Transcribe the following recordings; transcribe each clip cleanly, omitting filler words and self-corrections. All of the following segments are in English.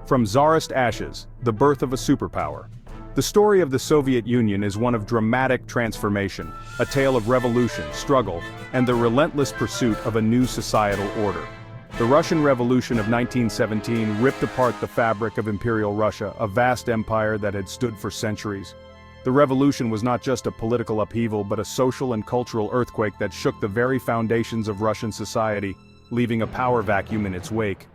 From Tsarist ashes, the birth of a superpower. The story of the Soviet Union is one of dramatic transformation, a tale of revolution, struggle, and the relentless pursuit of a new societal order. The Russian Revolution of 1917 ripped apart the fabric of Imperial Russia, a vast empire that had stood for centuries. The revolution was not just a political upheaval but a social and cultural earthquake that shook the very foundations of Russian society, leaving a power vacuum in its wake.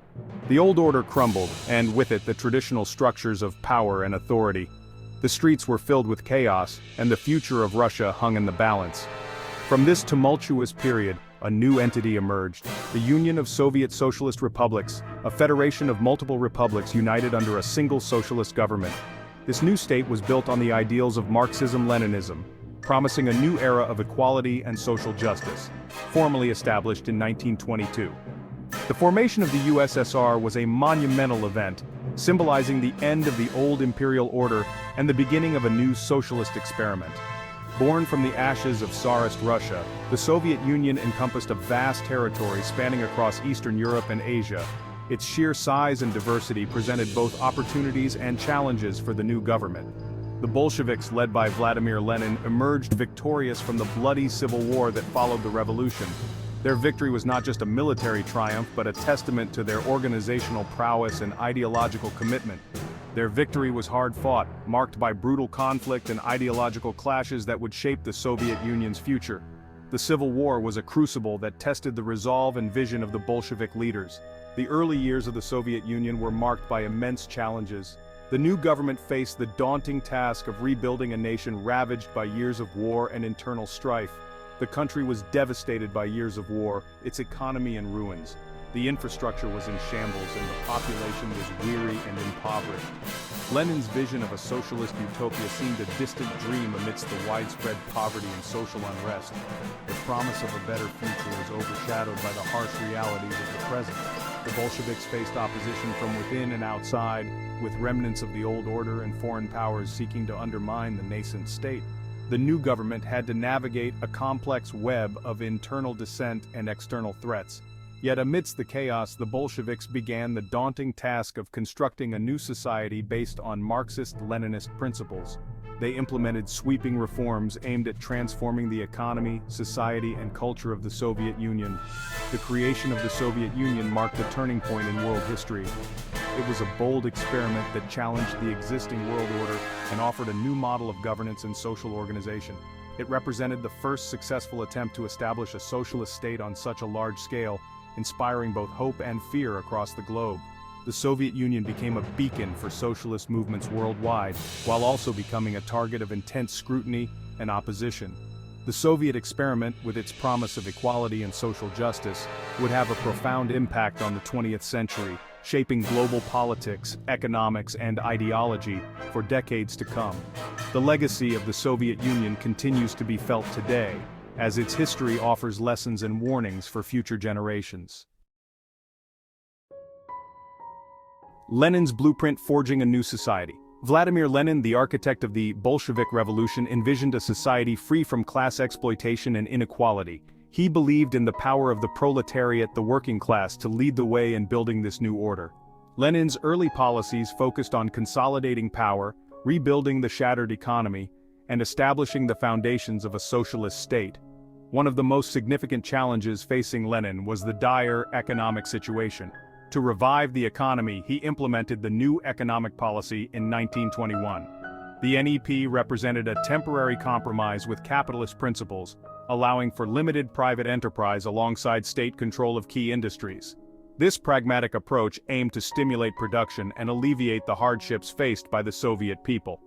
The old order crumbled, and with it the traditional structures of power and authority. The streets were filled with chaos, and the future of Russia hung in the balance. From this tumultuous period, a new entity emerged, the Union of Soviet Socialist Republics, a federation of multiple republics united under a single socialist government. This new state was built on the ideals of Marxism-Leninism, promising a new era of equality and social justice, formally established in 1922. The formation of the USSR was a monumental event, symbolizing the end of the old imperial order and the beginning of a new socialist experiment. Born from the ashes of Tsarist Russia, the Soviet Union encompassed a vast territory spanning across Eastern Europe and Asia. Its sheer size and diversity presented both opportunities and challenges for the new government. The Bolsheviks, led by Vladimir Lenin, emerged victorious from the bloody civil war that followed the revolution. Their victory was not just a military triumph but a testament to their organizational prowess and ideological commitment. Their victory was hard-fought, marked by brutal conflict and ideological clashes that would shape the Soviet Union's future. The Civil War was a crucible that tested the resolve and vision of the Bolshevik leaders. The early years of the Soviet Union were marked by immense challenges. The new government faced the daunting task of rebuilding a nation ravaged by years of war and internal strife. The country was devastated by years of war, its economy in ruins. The infrastructure was in shambles and the population was weary and impoverished. Lenin's vision of a socialist utopia seemed a distant dream amidst the widespread poverty and social unrest. The promise of a better future was overshadowed by the harsh realities of the present. The Bolsheviks faced opposition from within and outside, with remnants of the old order and foreign powers seeking to undermine the nascent state. The new government had to navigate a complex web of internal dissent and external threats. Yet amidst the chaos, the Bolsheviks began the daunting task of constructing a new society based on Marxist-Leninist principles. They implemented sweeping reforms aimed at transforming the economy, society, and culture of the Soviet Union. The creation of the Soviet Union marked a turning point in world history. It was a bold experiment that challenged the existing world order and offered a new model of governance and social organization. It represented the first successful attempt to establish a socialist state on such a large scale, inspiring both hope and fear across the globe. The Soviet Union became a beacon for socialist movements worldwide, while also becoming a target of intense scrutiny and opposition. The Soviet experiment, with its promise of equality and social justice, would have a profound impact on the 20th century, shaping global politics, economics, and ideology for decades to come. The legacy of the Soviet Union continues to be felt today, as its history offers lessons and warnings for future generations. Lenin's blueprint forging a new society. Vladimir Lenin, the architect of the Bolshevik Revolution, envisioned a society free from class exploitation and inequality. He believed in the power of the proletariat, the working class, to lead the way in building this new order. Lenin's early policies focused on consolidating power, rebuilding the shattered economy, and establishing the foundations of a socialist state. One of the most significant challenges facing Lenin was the dire economic situation. To revive the economy, he implemented the new economic policy in 1921. The NEP represented a temporary compromise with capitalist principles, allowing for limited private enterprise alongside state control of key industries. This pragmatic approach aimed to stimulate production and alleviate the hardships faced by the Soviet people.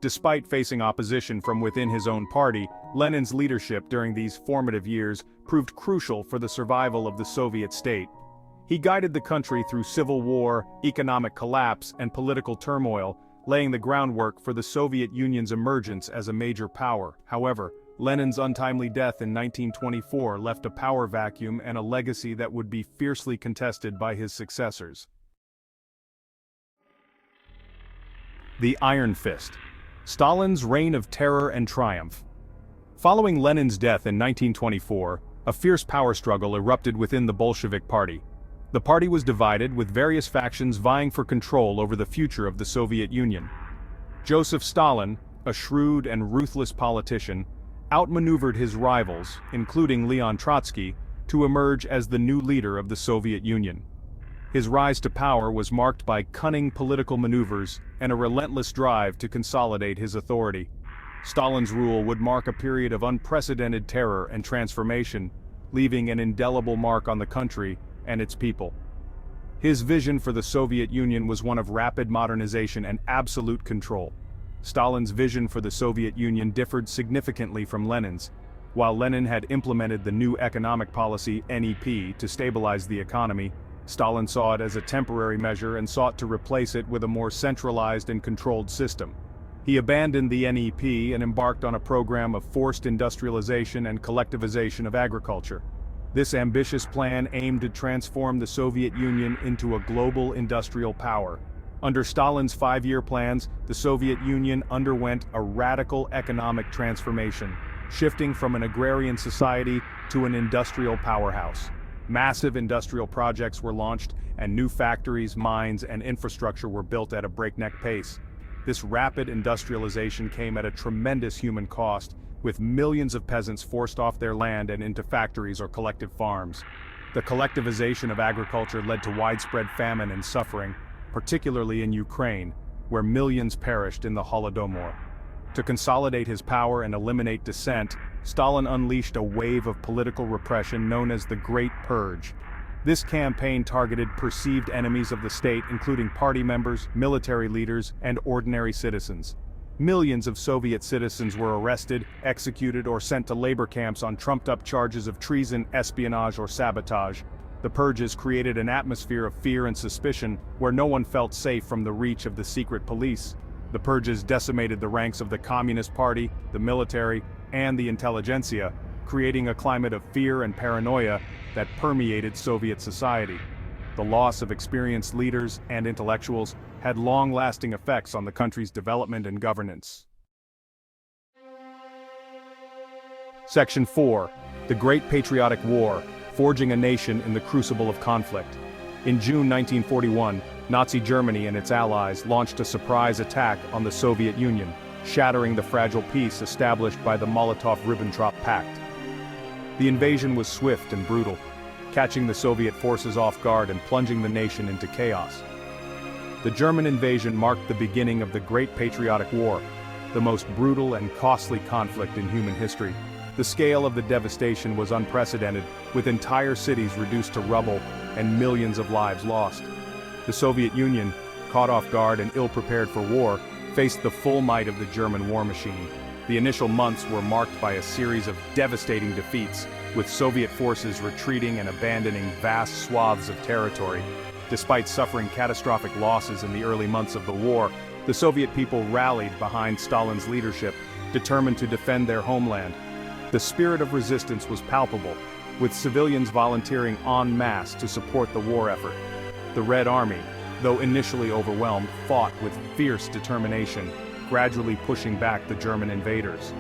Despite facing opposition from within his own party, Lenin's leadership during these formative years proved crucial for the survival of the Soviet state. He guided the country through civil war, economic collapse, and political turmoil, laying the groundwork for the Soviet Union's emergence as a major power. However, Lenin's untimely death in 1924 left a power vacuum and a legacy that would be fiercely contested by his successors. The Iron Fist. Stalin's reign of terror and triumph. Following Lenin's death in 1924, a fierce power struggle erupted within the Bolshevik Party. The party was divided, with various factions vying for control over the future of the Soviet Union. Joseph Stalin, a shrewd and ruthless politician, outmaneuvered his rivals, including Leon Trotsky, to emerge as the new leader of the Soviet Union. His rise to power was marked by cunning political maneuvers and a relentless drive to consolidate his authority. Stalin's rule would mark a period of unprecedented terror and transformation, leaving an indelible mark on the country and its people. His vision for the Soviet Union was one of rapid modernization and absolute control. Stalin's vision for the Soviet Union differed significantly from Lenin's. While Lenin had implemented the new economic policy NEP to stabilize the economy, Stalin saw it as a temporary measure and sought to replace it with a more centralized and controlled system. He abandoned the NEP and embarked on a program of forced industrialization and collectivization of agriculture. This ambitious plan aimed to transform the Soviet Union into a global industrial power. Under Stalin's 5-year plans, the Soviet Union underwent a radical economic transformation, shifting from an agrarian society to an industrial powerhouse. Massive industrial projects were launched, and new factories, mines, and infrastructure were built at a breakneck pace. This rapid industrialization came at a tremendous human cost, with millions of peasants forced off their land and into factories or collective farms. The collectivization of agriculture led to widespread famine and suffering, particularly in Ukraine, where millions perished in the Holodomor. To consolidate his power and eliminate dissent, Stalin unleashed a wave of political repression known as the Great Purge. This campaign targeted perceived enemies of the state, including party members, military leaders, and ordinary citizens. Millions of Soviet citizens were arrested, executed, or sent to labor camps on trumped-up charges of treason, espionage, or sabotage. The purges created an atmosphere of fear and suspicion, where no one felt safe from the reach of the secret police. The purges decimated the ranks of the Communist Party, the military, and the intelligentsia, creating a climate of fear and paranoia that permeated Soviet society. The loss of experienced leaders and intellectuals had long-lasting effects on the country's development and governance. Section 4. The Great Patriotic War, Forging a Nation in the Crucible of Conflict. In June 1941, Nazi Germany and its allies launched a surprise attack on the Soviet Union, shattering the fragile peace established by the Molotov-Ribbentrop Pact. The invasion was swift and brutal, catching the Soviet forces off guard and plunging the nation into chaos. The German invasion marked the beginning of the Great Patriotic War, the most brutal and costly conflict in human history. The scale of the devastation was unprecedented, with entire cities reduced to rubble and millions of lives lost. The Soviet Union, caught off guard and ill-prepared for war, faced the full might of the German war machine. The initial months were marked by a series of devastating defeats, with Soviet forces retreating and abandoning vast swaths of territory. Despite suffering catastrophic losses in the early months of the war, the Soviet people rallied behind Stalin's leadership, determined to defend their homeland. The spirit of resistance was palpable, with civilians volunteering en masse to support the war effort. The Red Army, though initially overwhelmed, fought with fierce determination, gradually pushing back the German invaders.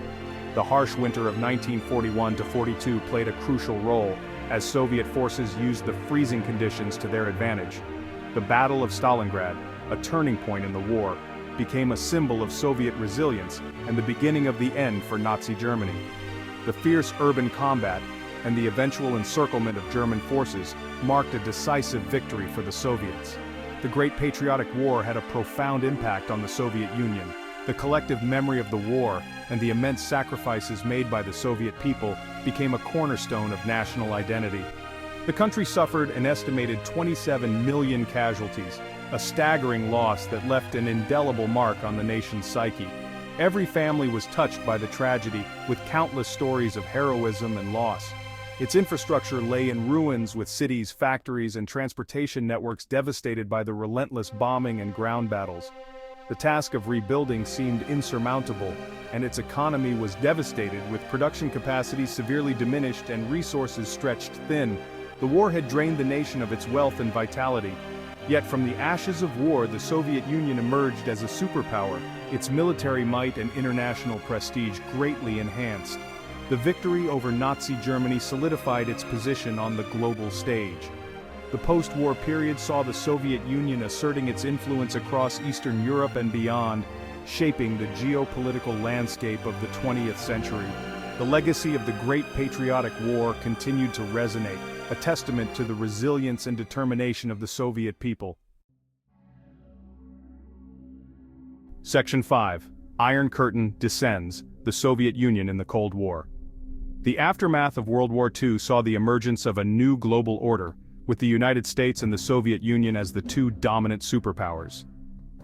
The harsh winter of 1941-42 played a crucial role, as Soviet forces used the freezing conditions to their advantage. The Battle of Stalingrad, a turning point in the war, became a symbol of Soviet resilience and the beginning of the end for Nazi Germany. The fierce urban combat and the eventual encirclement of German forces marked a decisive victory for the Soviets. The Great Patriotic War had a profound impact on the Soviet Union. The collective memory of the war and the immense sacrifices made by the Soviet people became a cornerstone of national identity. The country suffered an estimated 27 million casualties, a staggering loss that left an indelible mark on the nation's psyche. Every family was touched by the tragedy, with countless stories of heroism and loss. Its infrastructure lay in ruins, with cities, factories, and transportation networks devastated by the relentless bombing and ground battles. The task of rebuilding seemed insurmountable, and its economy was devastated, with production capacity severely diminished and resources stretched thin. The war had drained the nation of its wealth and vitality. Yet from the ashes of war, the Soviet Union emerged as a superpower, its military might and international prestige greatly enhanced. The victory over Nazi Germany solidified its position on the global stage. The post-war period saw the Soviet Union asserting its influence across Eastern Europe and beyond, shaping the geopolitical landscape of the 20th century. The legacy of the Great Patriotic War continued to resonate, a testament to the resilience and determination of the Soviet people. Section 5. Iron Curtain descends, the Soviet Union in the Cold War. The aftermath of World War II saw the emergence of a new global order, with the United States and the Soviet Union as the two dominant superpowers.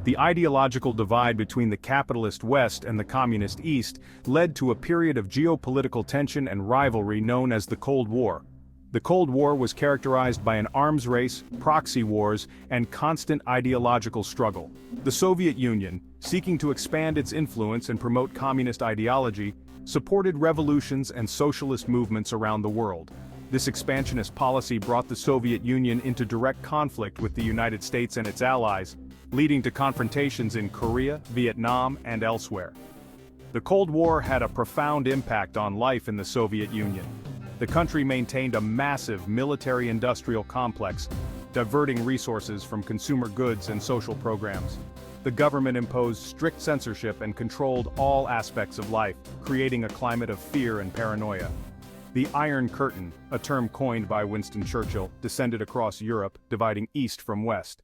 The ideological divide between the capitalist West and the communist East led to a period of geopolitical tension and rivalry known as the Cold War. The Cold War was characterized by an arms race, proxy wars, and constant ideological struggle. The Soviet Union, seeking to expand its influence and promote communist ideology, supported revolutions and socialist movements around the world. This expansionist policy brought the Soviet Union into direct conflict with the United States and its allies, leading to confrontations in Korea, Vietnam, and elsewhere. The Cold War had a profound impact on life in the Soviet Union. The country maintained a massive military-industrial complex, diverting resources from consumer goods and social programs. The government imposed strict censorship and controlled all aspects of life, creating a climate of fear and paranoia. The Iron Curtain, a term coined by Winston Churchill, descended across Europe, dividing East from West.